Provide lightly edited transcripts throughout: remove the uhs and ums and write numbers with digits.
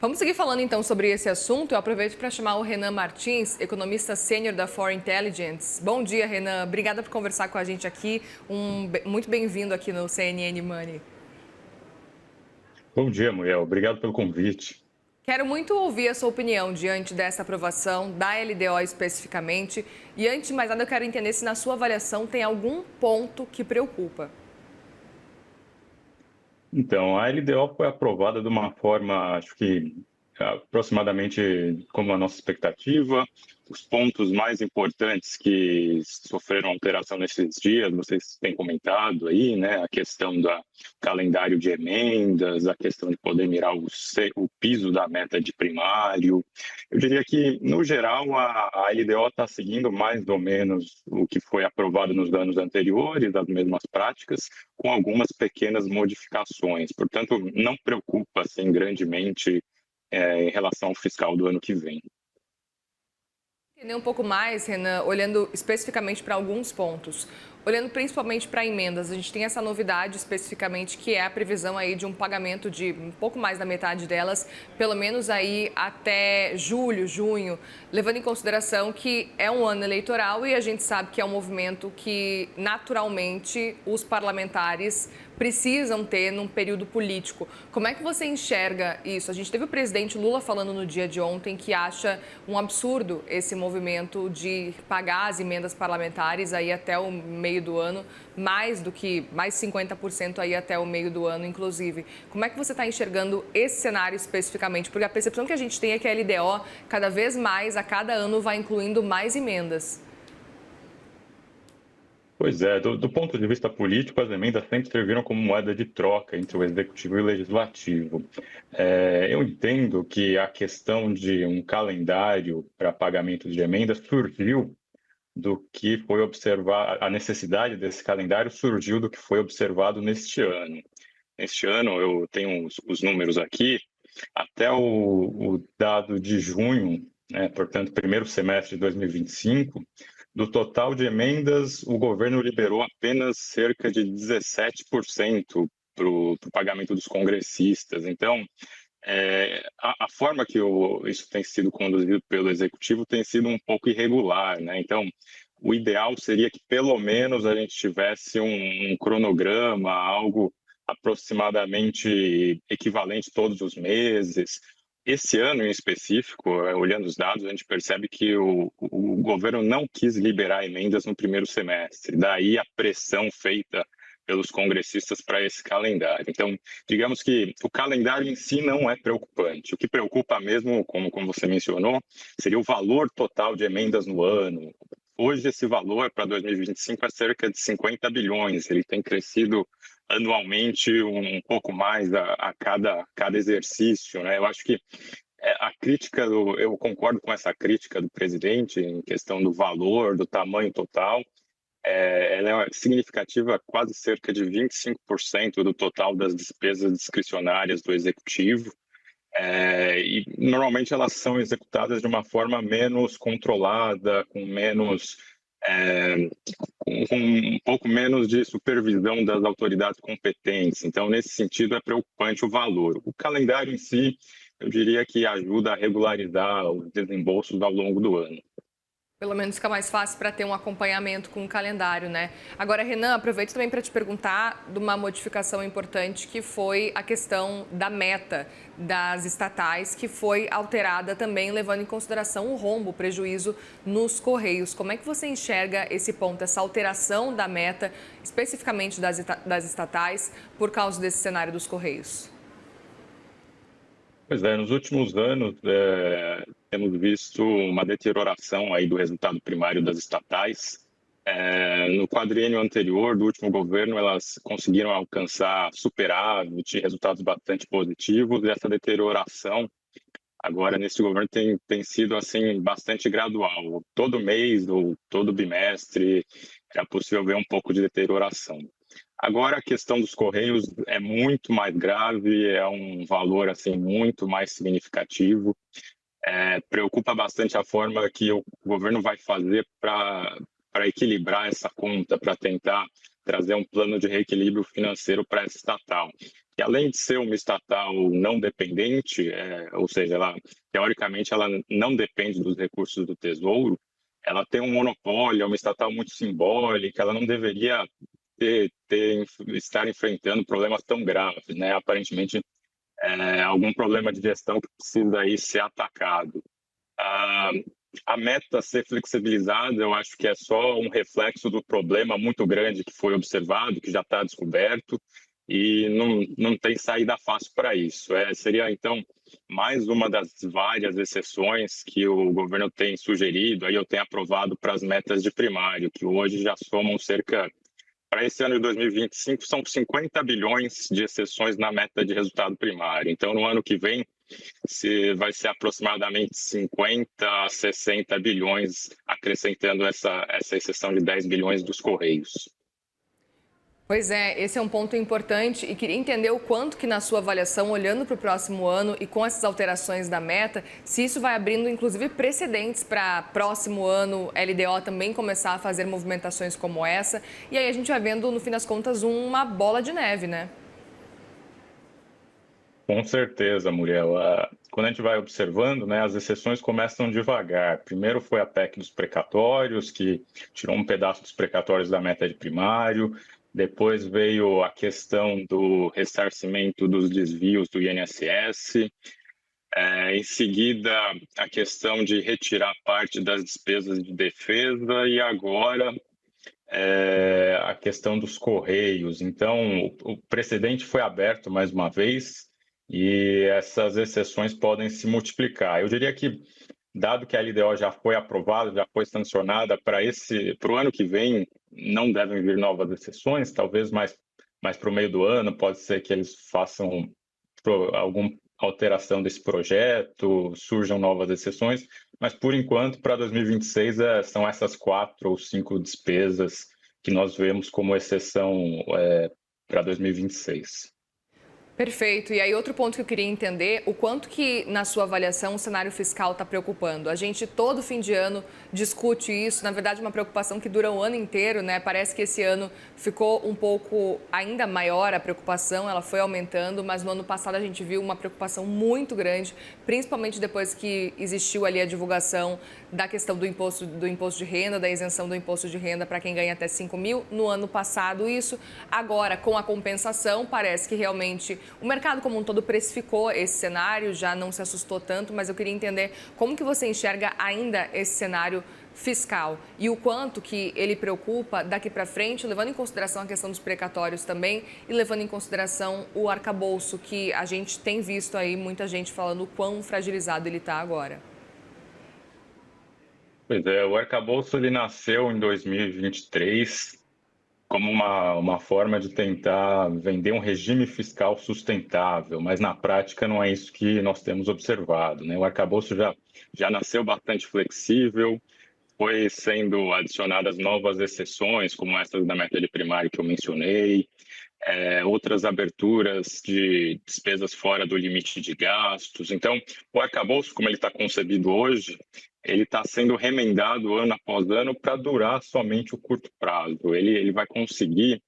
Vamos seguir falando então sobre esse assunto. Eu aproveito para chamar o Renan Martins, economista sênior da Foreign Intelligence. Bom dia, Renan. Obrigada por conversar com a gente aqui. Muito bem-vindo aqui no CNN Money. Bom dia, Muriel. Obrigado pelo convite. Quero muito ouvir a sua opinião diante dessa aprovação da LDO especificamente. E antes de mais nada, eu quero entender se na sua avaliação tem algum ponto que preocupa. Então, a LDO foi aprovada de uma forma, acho que aproximadamente como a nossa expectativa. Os pontos mais importantes que sofreram alteração nesses dias, vocês têm comentado aí, né? A questão do calendário de emendas, a questão de poder mirar o piso da meta de primário. Eu diria que, no geral, a LDO está seguindo mais ou menos o que foi aprovado nos anos anteriores, as mesmas práticas, com algumas pequenas modificações. Portanto, não preocupa assim, grandemente em relação ao fiscal do ano que vem. Entender um pouco mais, Renan, olhando especificamente para alguns pontos. Olhando principalmente para emendas, a gente tem essa novidade especificamente que é a previsão aí de um pagamento de um pouco mais da metade delas, pelo menos aí até julho, junho, levando em consideração que é um ano eleitoral e a gente sabe que é um movimento que naturalmente os parlamentares precisam ter num período político. Como é que você enxerga isso? A gente teve o presidente Lula falando no dia de ontem que acha um absurdo esse movimento de pagar as emendas parlamentares aí até o meio do ano, mais 50% aí até o meio do ano, inclusive. Como é que você está enxergando esse cenário especificamente? Porque a percepção que a gente tem é que a LDO, cada vez mais, a cada ano, vai incluindo mais emendas. Pois é, do ponto de vista político, as emendas sempre serviram como moeda de troca entre o executivo e o legislativo. Eu entendo que a questão de um calendário para pagamento de emendas surgiu do que foi observar, a necessidade desse calendário surgiu do que foi observado neste ano. Neste ano, eu tenho os números aqui, até o dado de junho, né, portanto, primeiro semestre de 2025, do total de emendas, o governo liberou apenas cerca de 17% para o pagamento dos congressistas. Então, a forma que isso tem sido conduzido pelo executivo tem sido um pouco irregular, né? Então, o ideal seria que pelo menos a gente tivesse um cronograma, algo aproximadamente equivalente todos os meses. Esse ano em específico, olhando os dados, a gente percebe que o governo não quis liberar emendas no primeiro semestre. Daí a pressão feita pelos congressistas para esse calendário. Então, digamos que o calendário em si não é preocupante. O que preocupa mesmo, como você mencionou, seria o valor total de emendas no ano. Hoje, esse valor para 2025 é cerca de 50 bilhões. Ele tem crescido anualmente um pouco mais a cada exercício, né? Eu acho que eu concordo com essa crítica do presidente em questão do valor, do tamanho total. Ela é significativa, quase cerca de 25% do total das despesas discricionárias do executivo. E normalmente elas são executadas de uma forma menos controlada, com um pouco menos de supervisão das autoridades competentes. Então, nesse sentido, é preocupante o valor. O calendário em si, eu diria que ajuda a regularizar os desembolsos ao longo do ano. Pelo menos fica mais fácil para ter um acompanhamento com o calendário, né? Agora, Renan, aproveito também para te perguntar de uma modificação importante que foi a questão da meta das estatais, que foi alterada também, levando em consideração o rombo, o prejuízo nos Correios. Como é que você enxerga esse ponto, essa alteração da meta, especificamente das estatais, por causa desse cenário dos Correios? Pois é, nos últimos anos temos visto uma deterioração aí do resultado primário das estatais. No quadriênio anterior do último governo, elas conseguiram alcançar superávit, resultados bastante positivos, e essa deterioração agora nesse governo tem sido assim bastante gradual. Todo mês ou todo bimestre é possível ver um pouco de deterioração. Agora a questão dos Correios é muito mais grave, é um valor assim muito mais significativo. Preocupa bastante a forma que o governo vai fazer para equilibrar essa conta, para tentar trazer um plano de reequilíbrio financeiro para essa estatal. que além de ser uma estatal não dependente, ou seja, teoricamente ela não depende dos recursos do Tesouro, ela tem um monopólio, é uma estatal muito simbólica, ela não deveria estar enfrentando problemas tão graves, né? Aparentemente, algum problema de gestão que precisa aí ser atacado. A meta ser flexibilizada, eu acho que é só um reflexo do problema muito grande que foi observado, que já está descoberto, e não tem saída fácil para isso. Seria, então, mais uma das várias exceções que o governo tem sugerido, aí eu tenho aprovado para as metas de primário, que hoje já somam cerca, para esse ano de 2025, são 50 bilhões de exceções na meta de resultado primário. Então, no ano que vem, vai ser aproximadamente 50 a 60 bilhões, acrescentando essa exceção de 10 bilhões dos Correios. Pois é, esse é um ponto importante e queria entender o quanto que na sua avaliação, olhando para o próximo ano e com essas alterações da meta, se isso vai abrindo inclusive precedentes para próximo ano LDO também começar a fazer movimentações como essa, e aí a gente vai vendo no fim das contas uma bola de neve, né? Com certeza, Muriel. Quando a gente vai observando, né, as exceções começam devagar. Primeiro foi a PEC dos precatórios, que tirou um pedaço dos precatórios da meta de primário. Depois veio a questão do ressarcimento dos desvios do INSS. Em seguida, a questão de retirar parte das despesas de defesa. E agora, a questão dos Correios. Então, o precedente foi aberto mais uma vez e essas exceções podem se multiplicar. Eu diria que, dado que a LDO já foi aprovada, já foi sancionada, para o ano que vem não devem vir novas exceções, talvez mais para o meio do ano, pode ser que eles façam alguma alteração desse projeto, surjam novas exceções, mas por enquanto, para 2026, são essas 4 ou 5 despesas que nós vemos como exceção para 2026. Perfeito. E aí, outro ponto que eu queria entender, o quanto que, na sua avaliação, o cenário fiscal está preocupando? A gente, todo fim de ano, discute isso. Na verdade, uma preocupação que dura o ano inteiro, né? Parece que esse ano ficou um pouco ainda maior a preocupação, ela foi aumentando, mas no ano passado a gente viu uma preocupação muito grande, principalmente depois que existiu ali a divulgação da questão do imposto de renda, da isenção do imposto de renda para quem ganha até 5 mil. No ano passado, isso. Agora, com a compensação, parece que realmente o mercado como um todo precificou esse cenário, já não se assustou tanto, mas eu queria entender como que você enxerga ainda esse cenário fiscal e o quanto que ele preocupa daqui para frente, levando em consideração a questão dos precatórios também e levando em consideração o arcabouço, que a gente tem visto aí muita gente falando o quão fragilizado ele está agora. Pois é, o arcabouço ele nasceu em 2023 como uma forma de tentar vender um regime fiscal sustentável, mas na prática não é isso que nós temos observado, né? O arcabouço já nasceu bastante flexível, foi sendo adicionadas novas exceções, como essas da meta de primário que eu mencionei, outras aberturas de despesas fora do limite de gastos. Então, o arcabouço, como ele está concebido hoje, ele está sendo remendado ano após ano para durar somente o curto prazo. Ele vai conseguir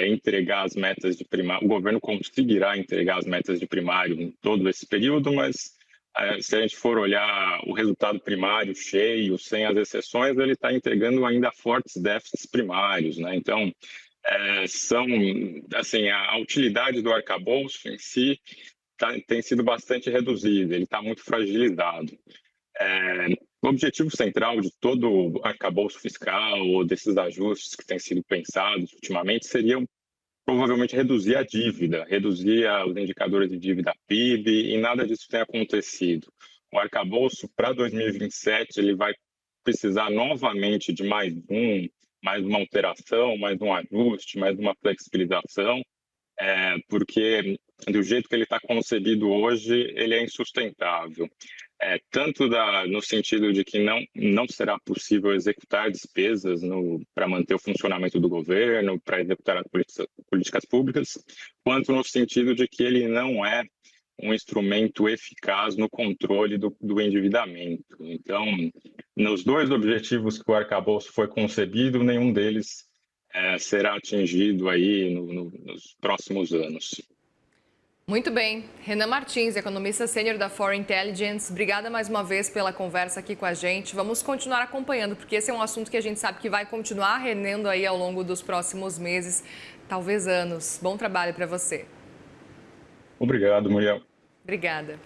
entregar as metas de primário, o governo conseguirá entregar as metas de primário em todo esse período, mas se a gente for olhar o resultado primário cheio, sem as exceções, ele está entregando ainda fortes déficits primários, né? Então, assim, a utilidade do arcabouço em si tem sido bastante reduzida, ele está muito fragilizado. O objetivo central de todo o arcabouço fiscal ou desses ajustes que têm sido pensados ultimamente seriam provavelmente reduzir a dívida, reduzir os indicadores de dívida PIB, e nada disso tem acontecido. O arcabouço para 2027 ele vai precisar novamente de mais uma alteração, mais um ajuste, mais uma flexibilização, porque do jeito que ele está concebido hoje, ele é insustentável. Tanto no sentido de que não será possível executar despesas para manter o funcionamento do governo, para executar as políticas públicas, quanto no sentido de que ele não é um instrumento eficaz no controle do endividamento. Então, nos dois objetivos que o arcabouço foi concebido, nenhum deles será atingido aí nos próximos anos. Muito bem. Renan Martins, economista sênior da Foreign Intelligence, obrigada mais uma vez pela conversa aqui com a gente. Vamos continuar acompanhando, porque esse é um assunto que a gente sabe que vai continuar rendendo aí ao longo dos próximos meses, talvez anos. Bom trabalho para você. Obrigado, Muriel. Obrigada.